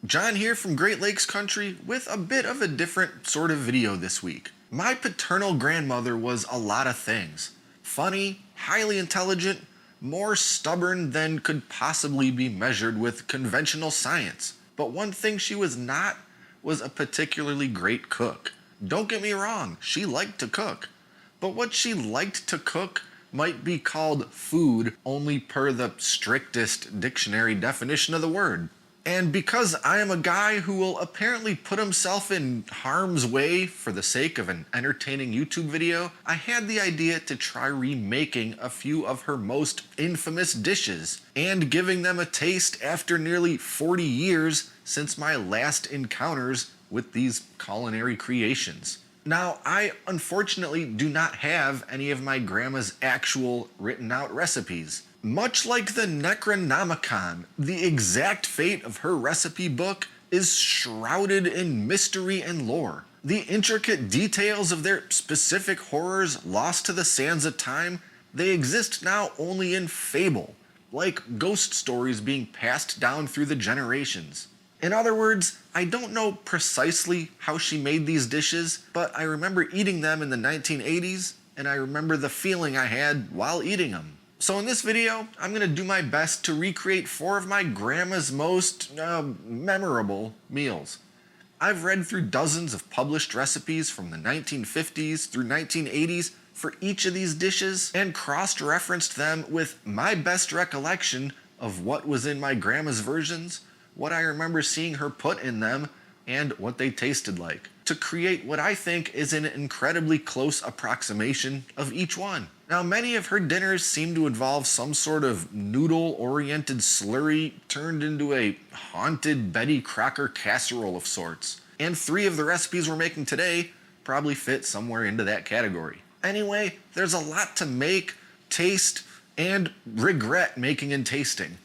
John here from Great Lakes Country with a bit of a different sort of video this week. My paternal grandmother was a lot of things. Funny, highly intelligent, more stubborn than could possibly be measured with conventional science. But one thing she was not was a particularly great cook. Don't get me wrong, she liked to cook. But what she liked to cook might be called food only per the strictest dictionary definition of the word. And because I am a guy who will apparently put himself in harm's way for the sake of an entertaining YouTube video, I had the idea to try remaking a few of her most infamous dishes and giving them a taste after nearly 40 years since my last encounters with these culinary creations. Now, I unfortunately do not have any of my grandma's actual written out recipes. Much like the Necronomicon, the exact fate of her recipe book is shrouded in mystery and lore. The intricate details of their specific horrors lost to the sands of time, they exist now only in fable, like ghost stories being passed down through the generations. In other words, I don't know precisely how she made these dishes, but I remember eating them in the 1980s, and I remember the feeling I had while eating them. So in this video, I'm going to do my best to recreate 4 of my grandma's most memorable meals. I've read through dozens of published recipes from the 1950s through 1980s for each of these dishes and cross-referenced them with my best recollection of what was in my grandma's versions, what I remember seeing her put in them, and what they tasted like, to create what I think is an incredibly close approximation of each one. Now, many of her dinners seem to involve some sort of noodle-oriented slurry turned into a haunted Betty Crocker casserole of sorts, and 3 of the recipes we're making today probably fit somewhere into that category. Anyway, there's a lot to make, taste, and regret making and tasting.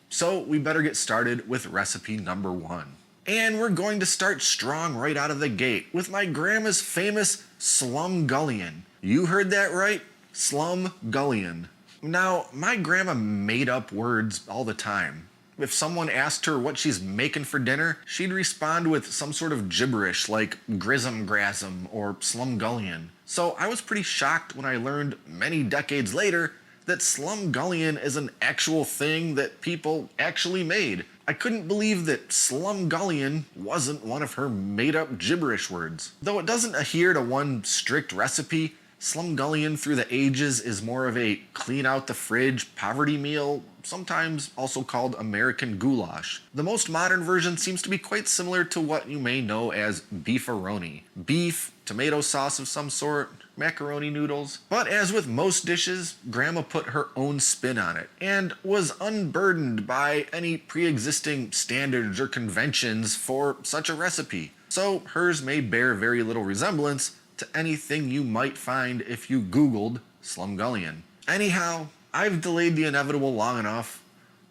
So we better get started with recipe number 1. And we're going to start strong right out of the gate with my grandma's famous Slumgullion. You heard that right? Slumgullion. Now, my grandma made up words all the time. If someone asked her what she's making for dinner, she'd respond with some sort of gibberish like grism grasm or slumgullion. So I was pretty shocked when I learned many decades later that slumgullion is an actual thing that people actually made. I couldn't believe that slumgullion wasn't one of her made-up gibberish words. Though it doesn't adhere to one strict recipe, slumgullion through the ages is more of a clean-out-the-fridge poverty meal, sometimes also called American goulash. The most modern version seems to be quite similar to what you may know as beefaroni. Beef, tomato sauce of some sort, macaroni noodles. But as with most dishes, Grandma put her own spin on it and was unburdened by any pre-existing standards or conventions for such a recipe. So hers may bear very little resemblance to anything you might find if you Googled Slumgullion. Anyhow, I've delayed the inevitable long enough.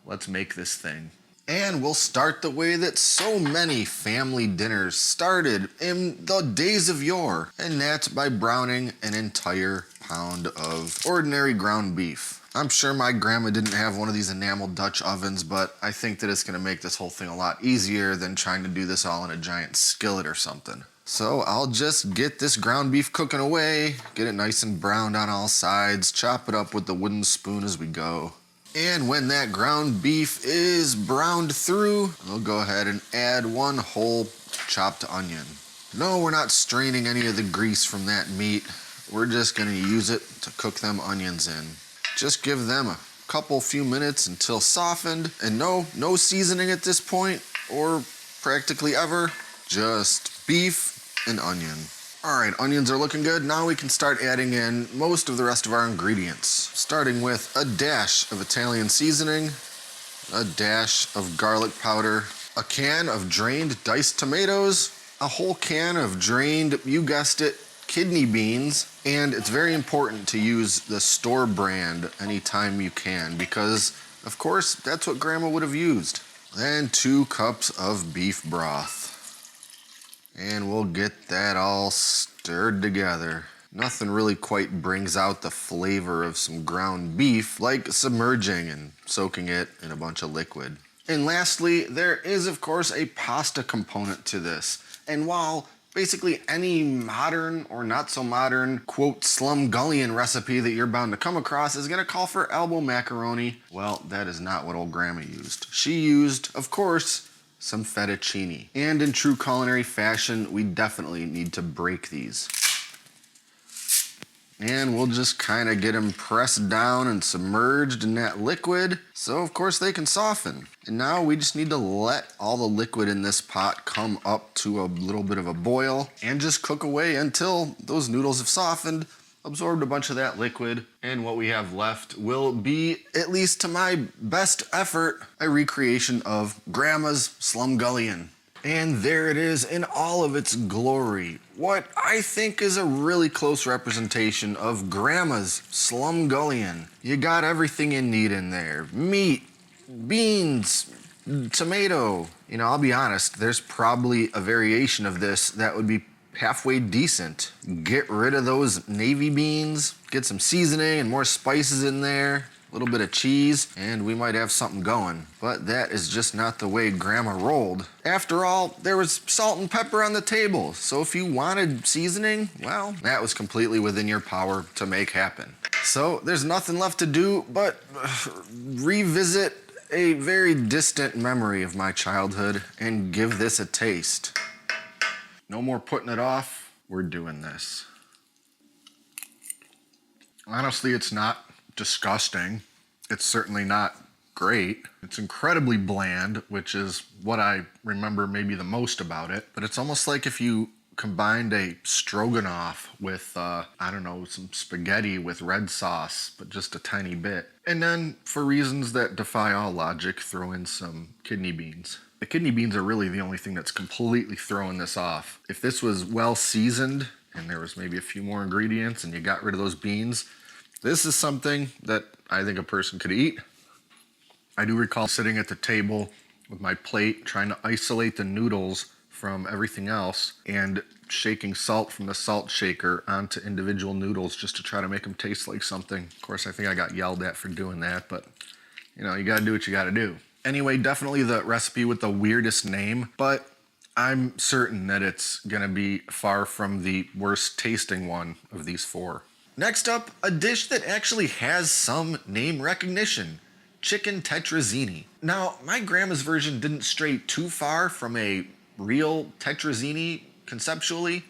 Let's make this thing. And we'll start the way that so many family dinners started in the days of yore, and that's by browning an entire pound of ordinary ground beef. I'm sure my grandma didn't have one of these enamel Dutch ovens, but I think that it's gonna make this whole thing a lot easier than trying to do this all in a giant skillet or something. So I'll just get this ground beef cooking away, get it nice and browned on all sides, chop it up with the wooden spoon as we go. And when that ground beef is browned through, we'll go ahead and add 1 whole chopped onion. No, we're not straining any of the grease from that meat. We're just gonna use it to cook them onions in. Just give them a few minutes until softened, and no seasoning at this point, or practically ever, just beef and onion. All right, onions are looking good. Now we can start adding in most of the rest of our ingredients, starting with a dash of Italian seasoning, a dash of garlic powder, a can of drained diced tomatoes, a whole can of drained, you guessed it, kidney beans, and it's very important to use the store brand anytime you can because, of course, that's what Grandma would have used. Then 2 cups of beef broth. And we'll get that all stirred together. Nothing really quite brings out the flavor of some ground beef like submerging and soaking it in a bunch of liquid. And lastly, there is of course a pasta component to this. And while basically any modern or not so modern, quote, Slumgullion recipe that you're bound to come across is gonna call for elbow macaroni, well, that is not what old grandma used. She used, of course, some fettuccine. And in true culinary fashion, we definitely need to break these. And we'll just kind of get them pressed down and submerged in that liquid, so of course they can soften. And now we just need to let all the liquid in this pot come up to a little bit of a boil and just cook away until those noodles have softened, absorbed a bunch of that liquid, and what we have left will be, at least to my best effort, a recreation of Grandma's Slumgullion. And there it is in all of its glory. What I think is a really close representation of Grandma's Slumgullion. You got everything you need in there. Meat, beans, tomato. You know, I'll be honest, there's probably a variation of this that would be halfway decent. Get rid of those navy beans, get some seasoning and more spices in there. A little bit of cheese, and we might have something going. But that is just not the way Grandma rolled. After all, there was salt and pepper on the table, so if you wanted seasoning, well, that was completely within your power to make happen. So there's nothing left to do but revisit a very distant memory of my childhood and give this a taste. No more putting it off, we're doing this. Honestly, it's not disgusting. It's certainly not great. It's incredibly bland, which is what I remember maybe the most about it. But it's almost like if you combined a stroganoff with, I don't know, some spaghetti with red sauce, but just a tiny bit. And then, for reasons that defy all logic, throw in some kidney beans. The kidney beans are really the only thing that's completely throwing this off. If this was well seasoned and there was maybe a few more ingredients and you got rid of those beans, this is something that I think a person could eat. I do recall sitting at the table with my plate, trying to isolate the noodles from everything else and shaking salt from the salt shaker onto individual noodles just to try to make them taste like something. Of course, I think I got yelled at for doing that, but you know, you gotta do what you gotta do. Anyway, definitely the recipe with the weirdest name, but I'm certain that it's gonna be far from the worst tasting one of these four. Next up, a dish that actually has some name recognition. Chicken Tetrazzini. Now, my grandma's version didn't stray too far from a real Tetrazzini conceptually.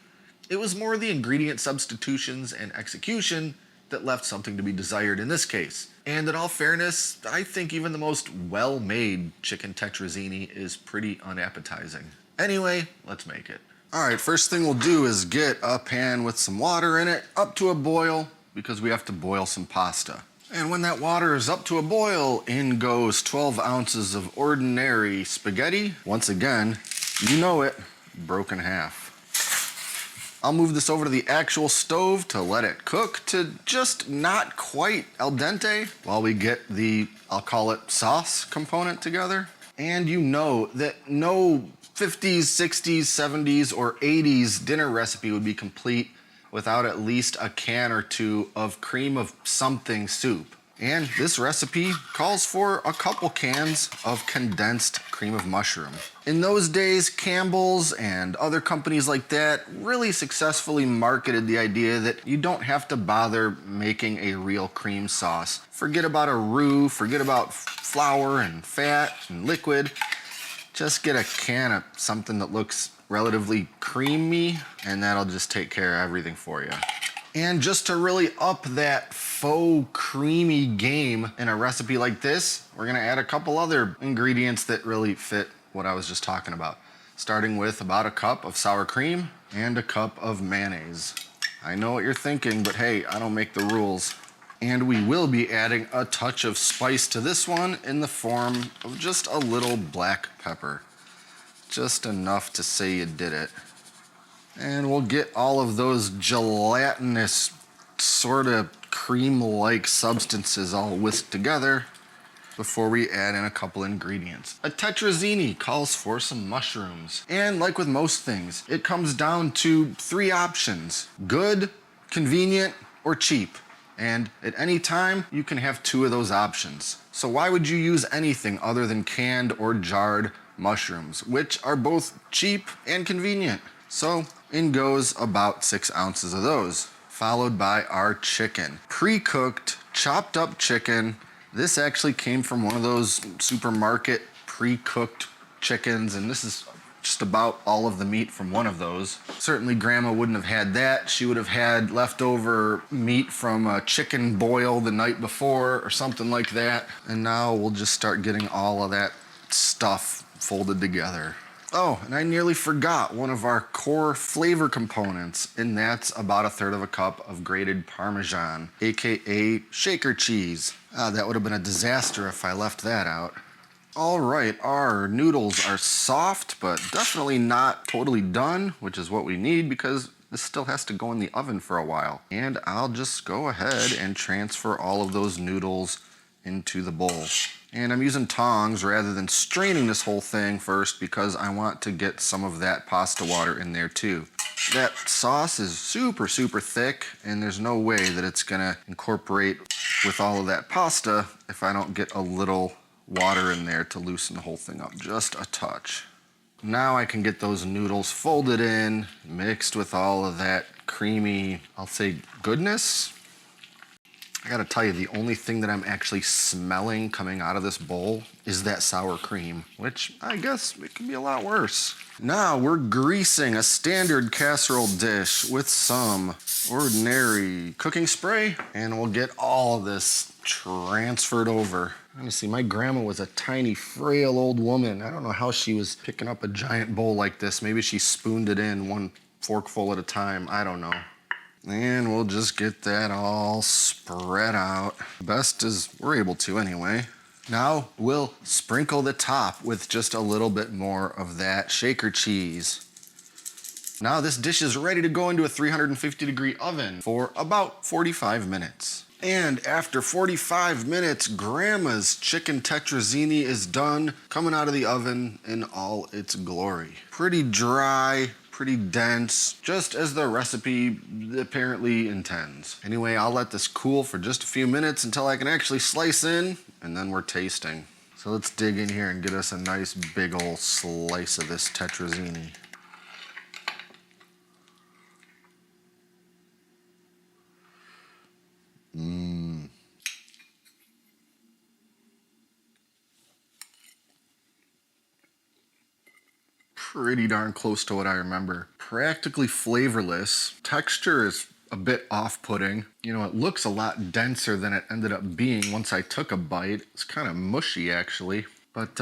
It was more the ingredient substitutions and execution that left something to be desired in this case. And in all fairness, I think even the most well-made chicken Tetrazzini is pretty unappetizing. Anyway, let's make it. Alright, first thing we'll do is get a pan with some water in it up to a boil because we have to boil some pasta. And when that water is up to a boil, in goes 12 ounces of ordinary spaghetti. Once again, you know it, broken half. I'll move this over to the actual stove to let it cook to just not quite al dente while we get the, I'll call it, sauce component together. And you know that no 50s, 60s, 70s, or 80s dinner recipe would be complete without at least a can or two of cream of something soup. And this recipe calls for a couple cans of condensed cream of mushroom. In those days, Campbell's and other companies like that really successfully marketed the idea that you don't have to bother making a real cream sauce. Forget about a roux, forget about flour and fat and liquid. Just get a can of something that looks relatively creamy, and that'll just take care of everything for you. And just to really up that faux creamy game in a recipe like this, we're gonna add a couple other ingredients that really fit what I was just talking about. Starting with about a cup of sour cream and a cup of mayonnaise. I know what you're thinking, but hey, I don't make the rules. And we will be adding a touch of spice to this one in the form of just a little black pepper. Just enough to say you did it. And we'll get all of those gelatinous, sort of cream-like substances all whisked together before we add in a couple ingredients. A Tetrazzini calls for some mushrooms. And like with most things, it comes down to three options: good, convenient, or cheap. And at any time, you can have 2 of those options. So why would you use anything other than canned or jarred mushrooms, which are both cheap and convenient? So in goes about 6 ounces of those, followed by our chicken. Pre-cooked, chopped up chicken. This actually came from one of those supermarket pre-cooked chickens, and this is just about all of the meat from one of those. Certainly Grandma wouldn't have had that. She would have had leftover meat from a chicken boil the night before or something like that. And now we'll just start getting all of that stuff folded together. Oh, and I nearly forgot one of our core flavor components, and that's about 1/3 cup of grated Parmesan, AKA shaker cheese. That would have been a disaster if I left that out. All right, our noodles are soft, but definitely not totally done, which is what we need because this still has to go in the oven for a while. And I'll just go ahead and transfer all of those noodles into the bowl. And I'm using tongs rather than straining this whole thing first because I want to get some of that pasta water in there too. That sauce is super, super thick, and there's no way that it's gonna incorporate with all of that pasta if I don't get a little water in there to loosen the whole thing up just a touch. Now I can get those noodles folded in, mixed with all of that creamy, I'll say, goodness. I gotta tell you, the only thing that I'm actually smelling coming out of this bowl is that sour cream, which I guess it can be a lot worse. Now we're greasing a standard casserole dish with some ordinary cooking spray, and we'll get all of this transferred over. Honestly, my grandma was a tiny, frail old woman. I don't know how she was picking up a giant bowl like this. Maybe she spooned it in one forkful at a time. I don't know. And we'll just get that all spread out. Best as we're able to anyway. Now we'll sprinkle the top with just a little bit more of that shaker cheese. Now this dish is ready to go into a 350-degree oven for about 45 minutes. And after 45 minutes, Grandma's chicken tetrazzini is done, coming out of the oven in all its glory. Pretty dry, pretty dense, just as the recipe apparently intends. Anyway, I'll let this cool for just a few minutes until I can actually slice in, and then we're tasting. So let's dig in here and get us a nice big ol' slice of this tetrazzini. Pretty darn close to what I remember. Practically flavorless. Texture is a bit off-putting. You know, it looks a lot denser than it ended up being once I took a bite. It's kind of mushy, actually. But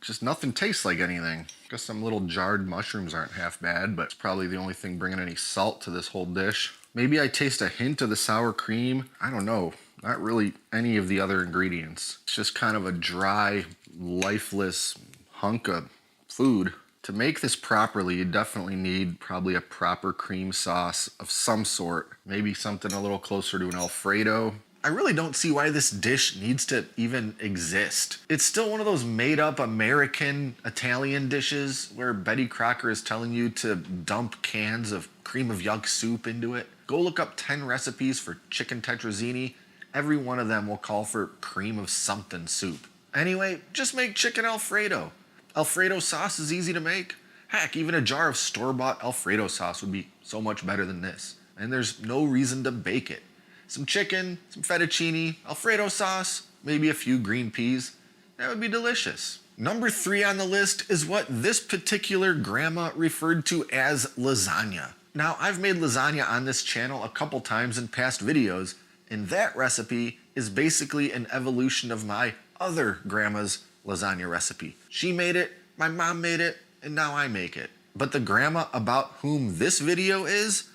just nothing tastes like anything. Guess some little jarred mushrooms aren't half bad, but it's probably the only thing bringing any salt to this whole dish. Maybe I taste a hint of the sour cream. I don't know. Not really any of the other ingredients. It's just kind of a dry, lifeless hunk of food. To make this properly, you definitely need probably a proper cream sauce of some sort. Maybe something a little closer to an Alfredo. I really don't see why this dish needs to even exist. It's still one of those made-up American Italian dishes where Betty Crocker is telling you to dump cans of cream of yuck soup into it. Go look up 10 recipes for chicken tetrazzini. Every one of them will call for cream of something soup. Anyway, just make chicken Alfredo. Alfredo sauce is easy to make. Heck, even a jar of store-bought Alfredo sauce would be so much better than this. And there's no reason to bake it. Some chicken, some fettuccine, Alfredo sauce, maybe a few green peas. That would be delicious. Number 3 on the list is what this particular grandma referred to as lasagna. Now, I've made lasagna on this channel a couple times in past videos, and that recipe is basically an evolution of my other grandma's lasagna recipe. She made it, my mom made it, and now I make it. But the grandma about whom this video is,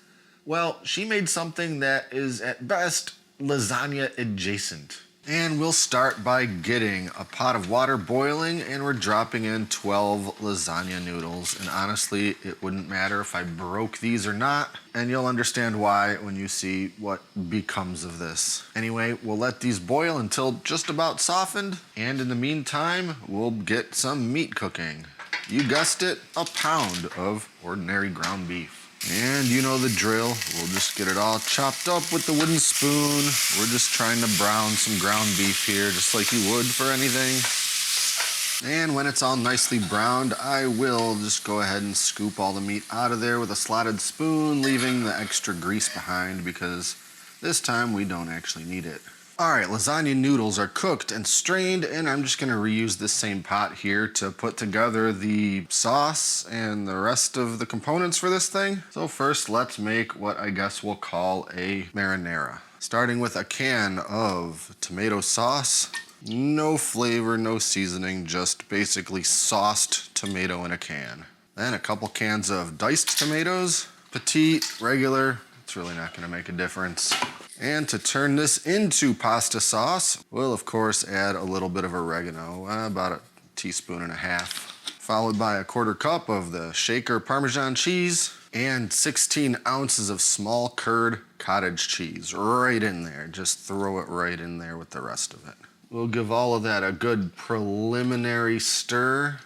well, she made something that is at best lasagna adjacent. And we'll start by getting a pot of water boiling, and we're dropping in 12 lasagna noodles. And honestly, it wouldn't matter if I broke these or not, and you'll understand why when you see what becomes of this. Anyway, we'll let these boil until just about softened, and in the meantime, we'll get some meat cooking. You guessed it, a pound of ordinary ground beef. And you know the drill. We'll just get it all chopped up with the wooden spoon. We're just trying to brown some ground beef here, just like you would for anything. And when it's all nicely browned, I will just go ahead and scoop all the meat out of there with a slotted spoon, leaving the extra grease behind because this time we don't actually need it. Alright, lasagna noodles are cooked and strained, and I'm just going to reuse this same pot here to put together the sauce and the rest of the components for this thing. So first, let's make what I guess we'll call a marinara. Starting with a can of tomato sauce. No flavor, no seasoning, just basically sauced tomato in a can. Then a couple cans of diced tomatoes. Petite, regular, it's really not going to make a difference. And to turn this into pasta sauce, we'll of course add a little bit of oregano, about a teaspoon and a half, followed by a quarter cup of the shaker Parmesan cheese and 16 ounces of small curd cottage cheese right in there. Just throw it right in there with the rest of it. We'll give all of that a good preliminary stir,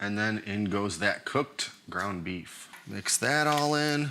and then in goes that cooked ground beef. Mix that all in.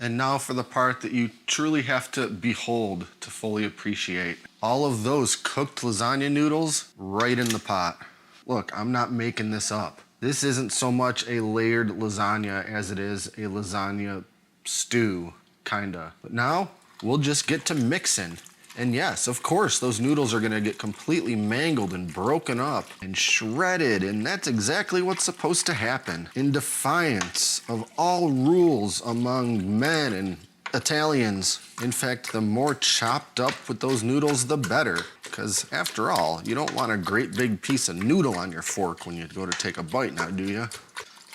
And now for the part that you truly have to behold to fully appreciate. All of those cooked lasagna noodles right in the pot. Look, I'm not making this up. This isn't so much a layered lasagna as it is a lasagna stew, kinda. But now we'll just get to mixing. And yes, of course, those noodles are gonna get completely mangled and broken up and shredded, and that's exactly what's supposed to happen. In defiance of all rules among men and Italians. In fact, the more chopped up with those noodles, the better. Because after all, you don't want a great big piece of noodle on your fork when you go to take a bite now, do you?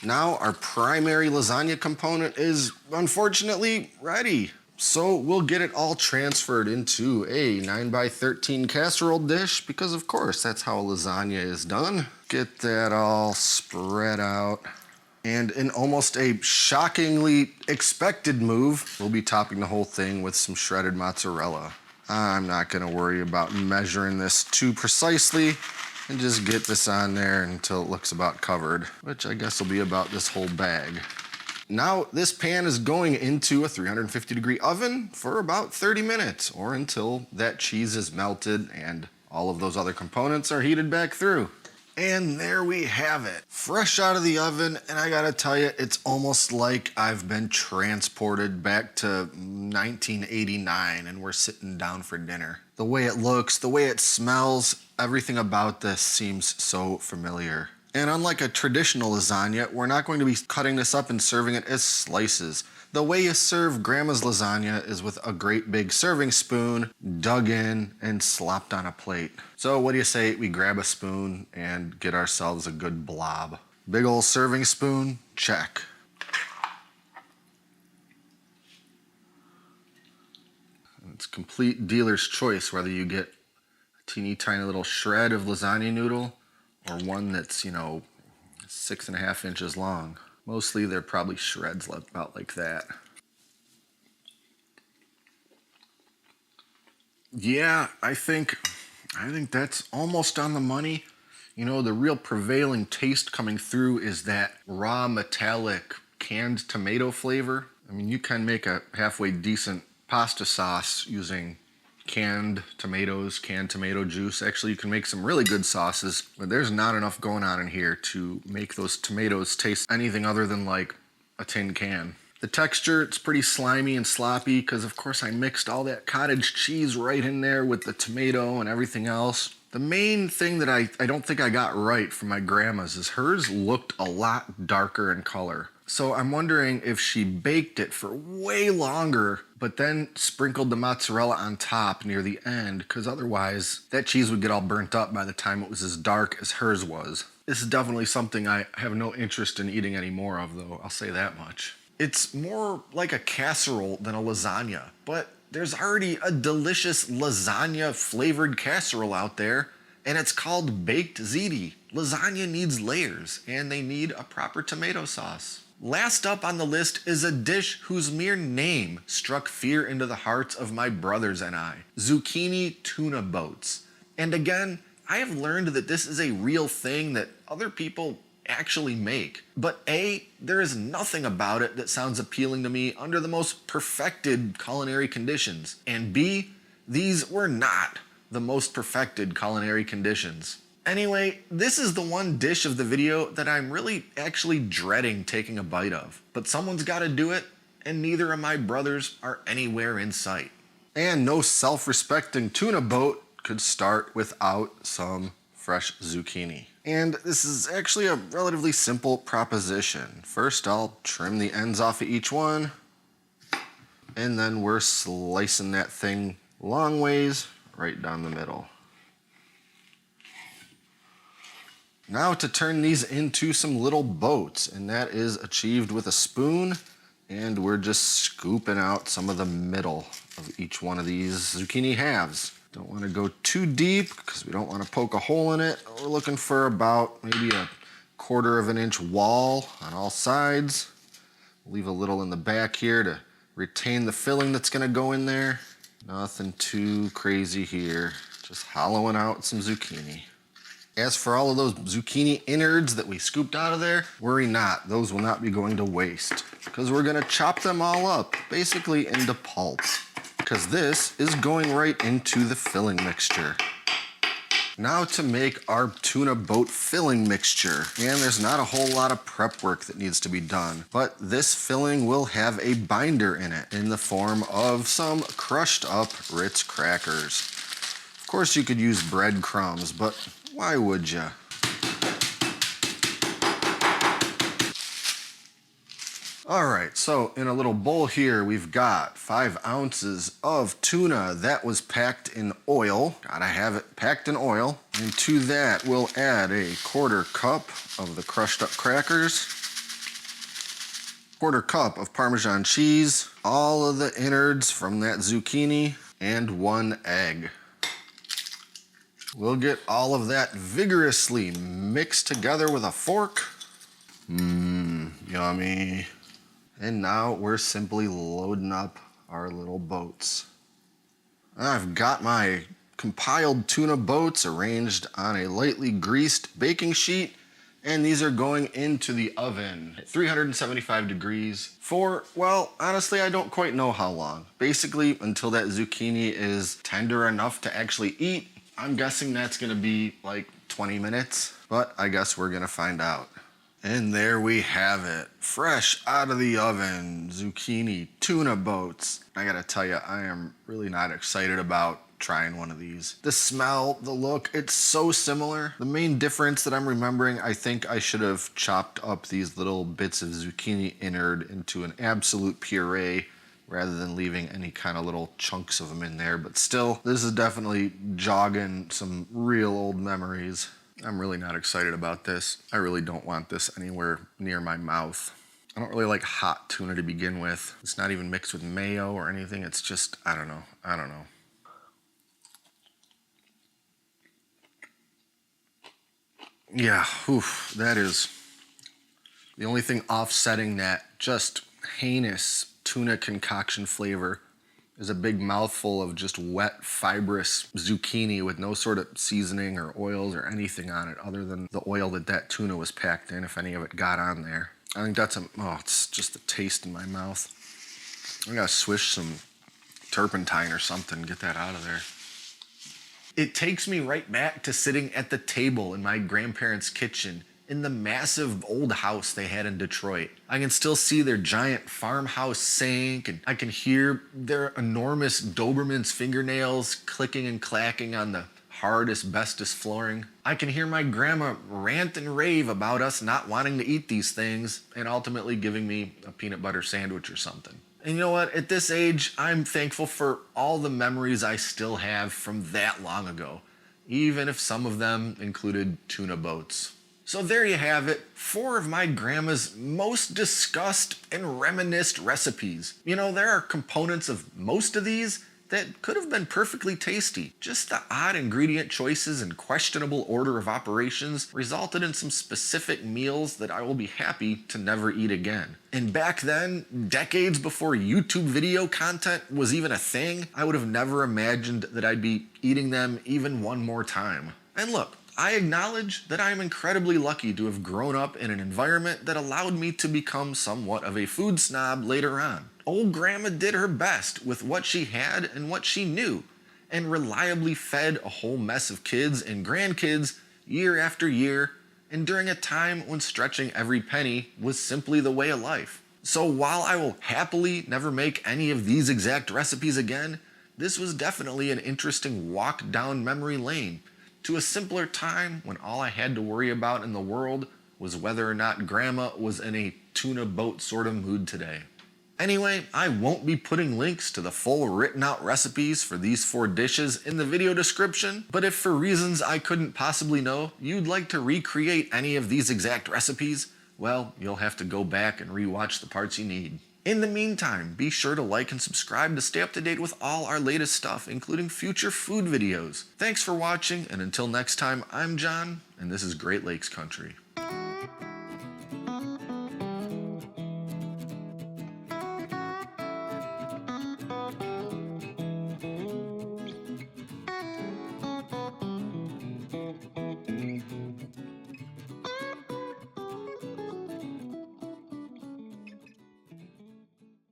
Now our primary lasagna component is unfortunately ready. So we'll get it all transferred into a 9x13 casserole dish because of course that's how a lasagna is done. Get that all spread out. And in almost a shockingly expected move, we'll be topping the whole thing with some shredded mozzarella. I'm not gonna worry about measuring this too precisely and just get this on there until it looks about covered, which I guess will be about this whole bag. Now this pan is going into a 350-degree oven for about 30 minutes or until that cheese is melted and all of those other components are heated back through. And there we have it, fresh out of the oven, and I gotta tell you, it's almost like I've been transported back to 1989 and we're sitting down for dinner. The way it looks, the way it smells, everything about this seems so familiar. And unlike a traditional lasagna, we're not going to be cutting this up and serving it as slices. The way you serve grandma's lasagna is with a great big serving spoon, dug in and slopped on a plate. So what do you say we grab a spoon and get ourselves a good blob? Big old serving spoon, check. It's complete dealer's choice whether you get a teeny tiny little shred of lasagna noodle or one that's, 6.5 inches long. Mostly they're probably shreds about like that. Yeah, I think that's almost on the money. The real prevailing taste coming through is that raw metallic canned tomato flavor. I mean, you can make a halfway decent pasta sauce using canned tomatoes, canned tomato juice. Actually, you can make some really good sauces, but there's not enough going on in here to make those tomatoes taste anything other than like a tin can. The texture, it's pretty slimy and sloppy because of course I mixed all that cottage cheese right in there with the tomato and everything else. The main thing that I don't think I got right from my grandma's is hers looked a lot darker in color. So I'm wondering if she baked it for way longer, but then sprinkled the mozzarella on top near the end, because otherwise that cheese would get all burnt up by the time it was as dark as hers was. This is definitely something I have no interest in eating any more of, though, I'll say that much. It's more like a casserole than a lasagna, but there's already a delicious lasagna flavored casserole out there, and it's called baked ziti. Lasagna needs layers, and they need a proper tomato sauce. Last up on the list is a dish whose mere name struck fear into the hearts of my brothers and I. Zucchini tuna boats. And again, I have learned that this is a real thing that other people actually make. But A, there is nothing about it that sounds appealing to me under the most perfected culinary conditions. And B, these were not the most perfected culinary conditions. Anyway, this is the one dish of the video that I'm really actually dreading taking a bite of. But someone's gotta do it, and neither of my brothers are anywhere in sight. And no self-respecting tuna boat could start without some fresh zucchini. And this is actually a relatively simple proposition. First, I'll trim the ends off of each one, and then we're slicing that thing long ways right down the middle. Now to turn these into some little boats, and that is achieved with a spoon, and we're just scooping out some of the middle of each one of these zucchini halves. Don't want to go too deep because we don't want to poke a hole in it. We're looking for about maybe a 1/4 of an inch wall on all sides. Leave a little in the back here to retain the filling that's going to go in there. Nothing too crazy here, just hollowing out some zucchini. As for all of those zucchini innards that we scooped out of there, worry not, those will not be going to waste because we're gonna chop them all up, basically into pulp, because this is going right into the filling mixture. Now to make our tuna boat filling mixture, and there's not a whole lot of prep work that needs to be done, but this filling will have a binder in it in the form of some crushed up Ritz crackers. Of course you could use breadcrumbs, but why would ya? All right, so in a little bowl here, we've got 5 ounces of tuna that was packed in oil. Gotta have it packed in oil. And to that, we'll add a 1/4 cup of the crushed up crackers, 1/4 cup of Parmesan cheese, all of the innards from that zucchini, and 1 egg. We'll get all of that vigorously mixed together with a fork. Yummy. And now we're simply loading up our little boats. I've got my compiled tuna boats arranged on a lightly greased baking sheet, and these are going into the oven at 375 degrees for, well, honestly, I don't quite know how long. Basically, until that zucchini is tender enough to actually eat. I'm guessing that's gonna be like 20 minutes, but I guess we're gonna find out. And there we have it, fresh out of the oven, zucchini tuna boats. I gotta tell you, I am really not excited about trying one of these. The smell, the look, it's so similar. The main difference that I'm remembering, I think I should have chopped up these little bits of zucchini innard into an absolute puree rather than leaving any kind of little chunks of them in there. But still, this is definitely jogging some real old memories. I'm really not excited about this. I really don't want this anywhere near my mouth. I don't really like hot tuna to begin with. It's not even mixed with mayo or anything. It's just, I don't know. Yeah, oof, that is the only thing offsetting that just heinous tuna concoction flavor is a big mouthful of just wet, fibrous zucchini with no sort of seasoning or oils or anything on it other than the oil that tuna was packed in, if any of it got on there. I think that's it's just the taste in my mouth. I gotta swish some turpentine or something, get that out of there. It takes me right back to sitting at the table in my grandparents' kitchen in the massive old house they had in Detroit. I can still see their giant farmhouse sink, and I can hear their enormous Doberman's fingernails clicking and clacking on the hard asbestos flooring. I can hear my grandma rant and rave about us not wanting to eat these things and ultimately giving me a peanut butter sandwich or something. And you know what? At this age, I'm thankful for all the memories I still have from that long ago, even if some of them included tuna boats. So there you have it, 4 of my grandma's most discussed and reminisced recipes. You know, there are components of most of these that could have been perfectly tasty. Just the odd ingredient choices and questionable order of operations resulted in some specific meals that I will be happy to never eat again. And back then, decades before YouTube video content was even a thing, I would have never imagined that I'd be eating them even one more time. And look, I acknowledge that I am incredibly lucky to have grown up in an environment that allowed me to become somewhat of a food snob later on. Old Grandma did her best with what she had and what she knew, and reliably fed a whole mess of kids and grandkids year after year, and during a time when stretching every penny was simply the way of life. So while I will happily never make any of these exact recipes again, this was definitely an interesting walk down memory lane to a simpler time when all I had to worry about in the world was whether or not Grandma was in a tuna boat sort of mood today. Anyway, I won't be putting links to the full written out recipes for these 4 dishes in the video description, but if for reasons I couldn't possibly know you'd like to recreate any of these exact recipes, well, you'll have to go back and rewatch the parts you need. In the meantime, be sure to like and subscribe to stay up to date with all our latest stuff, including future food videos. Thanks for watching, and until next time, I'm John, and this is Great Lakes Country.